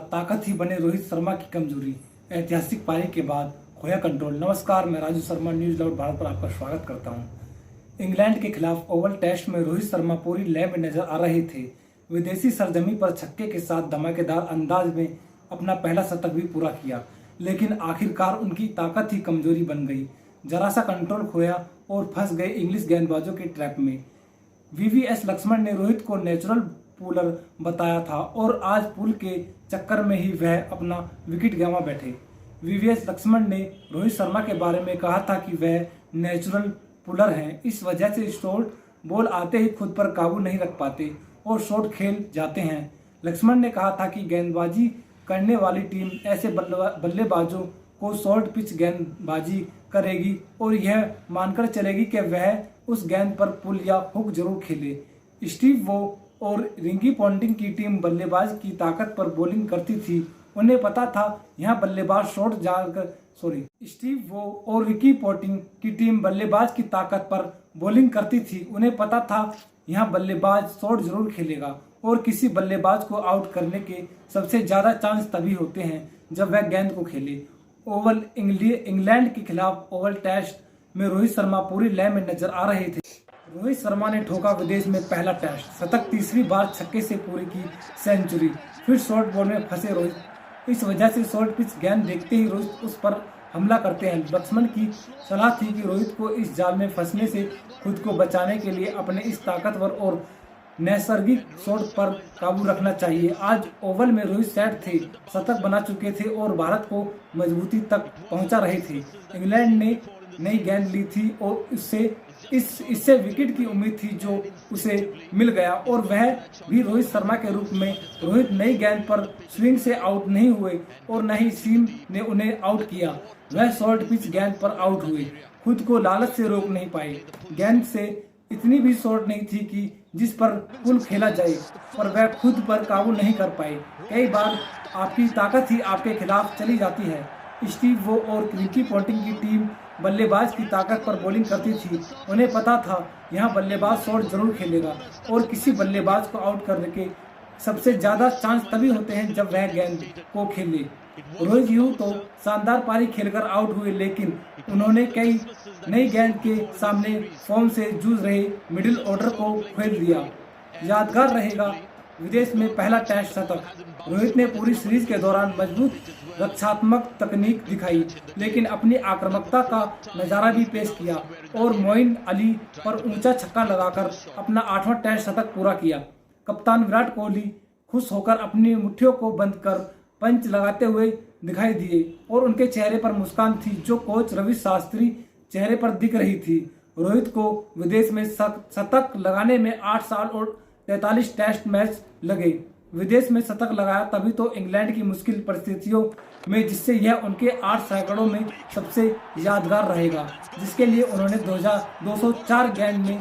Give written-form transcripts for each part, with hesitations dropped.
ताकत ही बने रोहित शर्मा की कमजोरी, ऐतिहासिक पारी के बाद खोया कंट्रोल। नमस्कार, मैं राजू शर्मा न्यूज लाउड भारत पर आपका स्वागत करता हूं। इंग्लैंड के खिलाफ ओवल टेस्ट में रोहित शर्मा पूरी लय में नजर आ रहे थे। विदेशी सरजमी पर छक्के के साथ धमाकेदार अंदाज में अपना पहला शतक भी पूरा किया, लेकिन आखिरकार उनकी ताकत ही कमजोरी बन गई। जरा सा कंट्रोल खोया और फंस गए इंग्लिश गेंदबाजों के ट्रैप में। वीवीएस लक्ष्मण ने रोहित को नेचुरल पुलर बताया था और आज पुल के चक्कर में ही वह अपना विकेट गंवा बैठे। वीवीएस लक्ष्मण ने रोहित शर्मा के बारे में कहा था कि वह नेचुरल पुलर हैं, इस वजह से शॉर्ट बॉल आते ही खुद पर काबू नहीं रख पाते और शॉट खेल जाते हैं। लक्ष्मण ने कहा था कि गेंदबाजी करने वाली टीम ऐसे बल्लेबाजों को शॉर्ट पिच गेंदबाजी करेगी और यह मानकर चलेगी कि वह उस गेंद पर पुल या हुक जरूर खेले। स्टीव वो और रिकी पॉन्टिंग की टीम बल्लेबाज की ताकत पर बॉलिंग करती थी। उन्हें पता था यहाँ बल्लेबाज शॉट जाकर स्टीव वो और रिकी पॉन्टिंग की टीम बल्लेबाज की ताकत पर बॉलिंग करती थी। उन्हें पता था यहाँ बल्लेबाज शॉट जरूर खेलेगा और किसी बल्लेबाज को आउट करने के सबसे ज्यादा चांस तभी होते हैं जब वह गेंद को खेले। इंग्लैंड के खिलाफ ओवल टेस्ट में रोहित शर्मा पूरी लय में नजर आ रहे थे। रोहित शर्मा ने ठोका विदेश में पहला टेस्ट शतक, तीसरी बार छक्के से पूरी की सेंचुरी। फिर शॉर्ट बॉल में फंसे रोहित, इस वजह से शॉर्ट पिच गेंद देखते ही रोहित उस पर हमला करते हैं। लक्ष्मण की सलाह थी कि रोहित को इस जाल में फंसने से खुद को बचाने के लिए अपने इस ताकतवर और नैसर्गिक शॉट पर काबू रखना चाहिए। आज ओवल में रोहित सेट थे, शतक बना चुके थे और भारत को मजबूती तक पहुंचा रहे थे। इंग्लैंड ने नई गेंद ली थी और इससे विकेट की उम्मीद थी जो उसे मिल गया और वह भी रोहित शर्मा के रूप में। रोहित नई गेंद पर स्विंग से आउट नहीं हुए और न ही सीम ने उन्हें आउट किया। वह शॉर्ट पिच गेंद पर आउट हुए, खुद को लालच से रोक नहीं पाए। गेंद से इतनी भी शॉर्ट नहीं थी कि जिस पर पुल खेला जाए, पर वह खुद पर काबू नहीं कर पाए। कई बार आपकी ताकत ही आपके खिलाफ चली जाती है। स्टीव वो और रिकी पॉन्टिंग की टीम बल्लेबाज की ताकत पर बॉलिंग करती थी। उन्हें पता था यहाँ बल्लेबाज शॉट जरूर खेलेगा और किसी बल्लेबाज को आउट करने के सबसे ज्यादा चांस तभी होते हैं जब वह गेंद को खेले। रोहित यूं तो शानदार पारी खेलकर आउट हुए, लेकिन उन्होंने कई नई गेंद के सामने फॉर्म से जूझ रहे मिडिल ऑर्डर को खेल दिया। यादगार रहेगा विदेश में पहला टेस्ट शतक। रोहित ने पूरी सीरीज के दौरान मजबूत रक्षात्मक तकनीक दिखाई, लेकिन अपनी आक्रामकता का नजारा भी पेश किया और मोइन अली पर ऊंचा छक्का लगाकर अपना 8वां टेस्ट शतक पूरा किया। कप्तान विराट कोहली खुश होकर अपनी मुट्ठियों को बंद कर पंच लगाते हुए दिखाई दिए और उनके चेहरे पर मुस्कान थी जो कोच रवि शास्त्री चेहरे पर दिख रही थी। रोहित को विदेश में शतक लगाने में 8 साल और 43 टेस्ट मैच लगे। विदेश में शतक लगाया तभी तो इंग्लैंड की मुश्किल परिस्थितियों में, जिससे यह उनके 8 सैकड़ों में सबसे यादगार रहेगा, जिसके लिए उन्होंने 204 गेंद में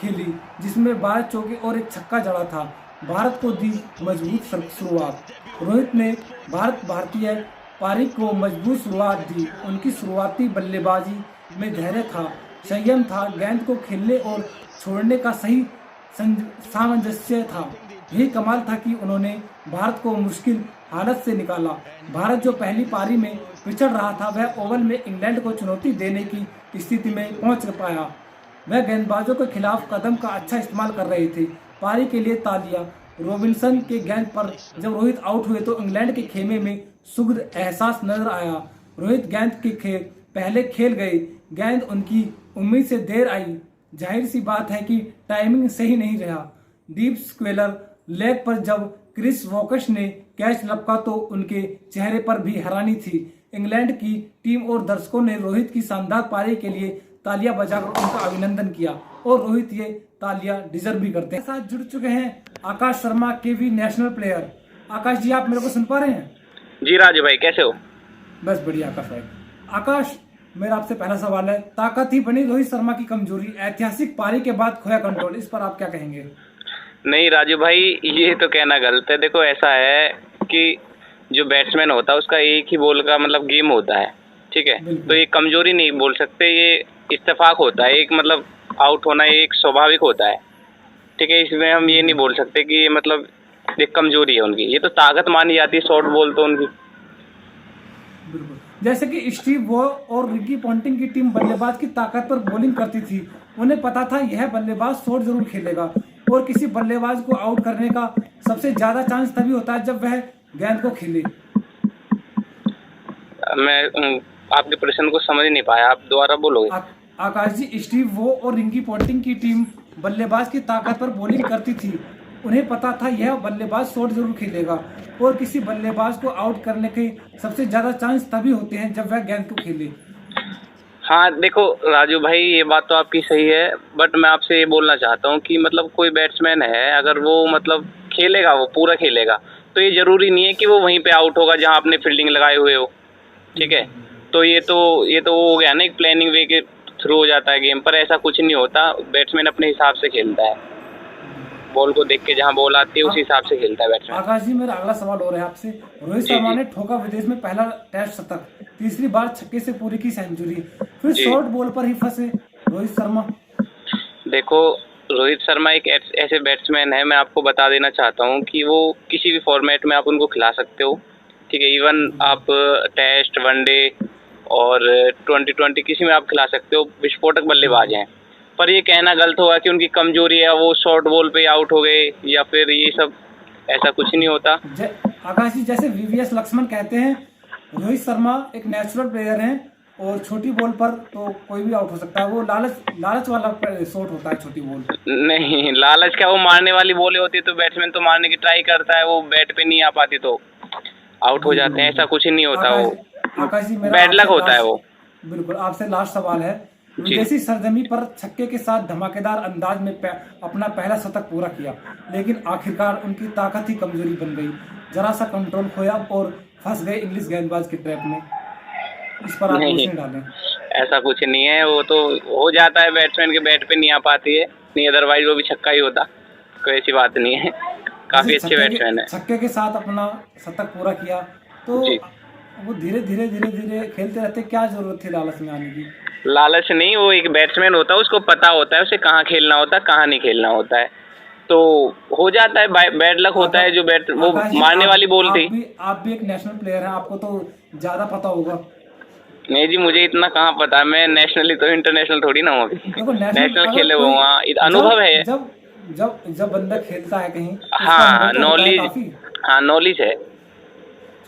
खेली, जिसमें 12 चौके और एक छक्का जड़ा था। भारत को दी मजबूत शुरुआत। रोहित ने भारतीय पारी को मजबूत शुरुआत दी। उनकी शुरुआती बल्लेबाजी में धैर्य था, संयम था, गेंद को खेलने और छोड़ने का सही सामंजस्य था। यही कमाल था कि उन्होंने भारत को मुश्किल हालत से निकाला। भारत जो पहली पारी में पिछड़ रहा था, वह ओवल में इंग्लैंड को चुनौती देने की स्थिति में पहुंच पाया। वह गेंदबाजों के खिलाफ कदम का अच्छा इस्तेमाल कर रहे थे। पारी के लिए तालियां। रॉबिन्सन के गेंद पर जब रोहित आउट हुए तो इंग्लैंड के खेमे में सुखद एहसास नजर आया। रोहित गेंद के पहले खेल गए, गेंद उनकी उम्मीद से देर आई। जाहिर सी बात है कि टाइमिंग सही नहीं रहा। डीप स्क्वेलर लेग पर जब क्रिस वोकस ने कैच लपका तो उनके चेहरे पर भी हैरानी थी। इंग्लैंड की टीम और दर्शकों ने रोहित की शानदार पारी के लिए तालियां बजाकर उनका अभिनंदन किया और रोहित ये तालियां डिजर्व भी करते हैं। साथ जुड़ चुके हैं आकाश शर्मा केवी नेशनल प्लेयर। आकाश जी, आप मेरे को सुन पा रहे हैं? जी राजू भाई, कैसे हो? बस बढ़िया आकाश भाई। आकाश, मेरा आपसे पहला सवाल है, ताकत ही बनी रोहित शर्मा की कमजोरी, ऐतिहासिक पारी के बाद खोया कंट्रोल, इस पर आप क्या कहेंगे? नहीं राजू भाई, ये तो कहना गलत है। देखो, ऐसा है कि जो बैट्समैन होता है उसका एक ही बॉल का मतलब गेम होता है, ठीक है? तो ये कमजोरी नहीं बोल सकते, ये इत्तेफाक होता है। एक मतलब आउट होना एक स्वाभाविक होता है, ठीक है? इसमें हम ये नहीं बोल सकते कि ये मतलब ये कमजोरी है उनकी, ये तो ताकत मानी जाती है शॉर्ट बॉल तो उनकी। बिल्कुल, जैसे कि स्टीव वॉ और रिकी पॉन्टिंग की टीम बल्लेबाज की ताकत पर बॉलिंग करती थी। उन्हें पता था यह बल्लेबाज शॉट जरूर खेलेगा और किसी बल्लेबाज को आउट करने का सबसे ज्यादा चांस तभी होता है जब वह गेंद को खेले। मैं आपके प्रश्न को समझ नहीं पाया, आप दोबारा बोलोगे? आकाश जी, स्टीव वॉ और रिकी पॉन्टिंग की टीम बल्लेबाज की ताकत पर बॉलिंग करती थी। उन्हें पता था यह बल्लेबाज शॉट जरूर खेलेगा और किसी बल्लेबाज को आउट करने के सबसे ज्यादा चांस तभी होते हैं जब वह गेंद को खेले। हाँ देखो राजू भाई, ये बात तो आपकी सही है, बट मैं आपसे ये बोलना चाहता हूँ कि मतलब कोई बैट्समैन है, अगर वो मतलब खेलेगा, वो पूरा खेलेगा, तो ये जरूरी नहीं है कि वो वहीं पे आउट होगा जहाँ आपने फील्डिंग लगाए हुए हो। ठीक है, तो ये तो हो गया ना, एक प्लानिंग वे के थ्रू हो जाता है गेम, पर ऐसा कुछ नहीं होता। बैट्समैन अपने हिसाब से खेलता है, बॉल को देख के जहाँ बॉल आती है उसी हिसाब से खेलता है बैट्समैन। आकाश जी, मेरा अगला सवाल हो रहा है आपसे। रोहित शर्मा ने ठोका विदेश में पहला टेस्ट शतक, तीसरी बार छक्के से पूरी की सेंचुरी, फिर शॉर्ट बॉल पर ही फंसे रोहित शर्मा। देखो रोहित शर्मा एक ऐसे बैट्समैन है, मैं आपको बता देना चाहता हूँ कि वो किसी भी फॉर्मेट में आप उनको खिला सकते हो। ठीक है, इवन आप टेस्ट, वनडे और 2020 किसी में आप खिला सकते हो, विस्फोटक बल्लेबाज हैं। पर ये कहना गलत होगा कि उनकी कमजोरी है वो शॉर्ट बॉल पे आउट हो गए या फिर ये सब, ऐसा कुछ नहीं होता। आकाश जी, जैसे वीवीएस लक्ष्मण कहते हैं, रोहित शर्मा एक नेचुरल प्लेयर हैं और छोटी बॉल पर तो कोई भी आउट हो सकता है। वो लालच वाला शॉट होता है छोटी बॉल। नहीं, लालच क्या, वो मारने वाली बॉलें होती है तो बैट्समैन तो मारने की ट्राई करता है, वो बैट पे नहीं आ पाती तो आउट हो जाते हैं, ऐसा कुछ नहीं होता। वो आकाश जी, मेरा बैड लक होता है वो। बिल्कुल, आपसे लास्ट सवाल है। विदेशी सरजमी पर छक्के के साथ धमाकेदार अंदाज में अपना पहला शतक पूरा किया, लेकिन आखिरकार उनकी ताकत ही कमजोरी बन गई। जरा सा कंट्रोल खोया और फंस गए इंग्लिश गेंदबाज की ट्रैप में। इस पर आप रोशनी डालें। ऐसा कुछ नहीं है, वो तो हो जाता है, बैट्समैन के बैट पे नहीं आ पाती है, नहीं अदरवाइज वो भी छक्का ही होता, कोई ऐसी बात नहीं है। काफी अच्छे बैट्समैन है। छक्के के साथ अपना शतक पूरा किया तो वो धीरे धीरे खेलते रहते। क्या जरूरत थी लालच में आने की? लालच नहीं, वो एक बैट्समैन होता है, उसको पता होता है उसे कहाँ खेलना होता है, कहाँ नहीं खेलना होता है, तो हो जाता है। बैड लक होता है। जो वो मारने वाली बॉल थी। आप भी एक नेशनल प्लेयर हैं, आपको तो ज्यादा पता होगा। नहीं जी, मुझे इतना कहाँ पता, मैं नेशनली तो इंटरनेशनल थोड़ी ना हूँ, नेशनल खेले हुए वहाँ अनुभव है। जब बंदा खेलता है कहीं, हाँ नॉलेज है।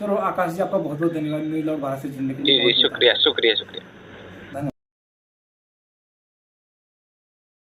चलो आकाश जी, आपका बहुत बहुत धन्यवाद न्यूज़ लॉट भारत से जुड़ने के लिए। जी शुक्रिया।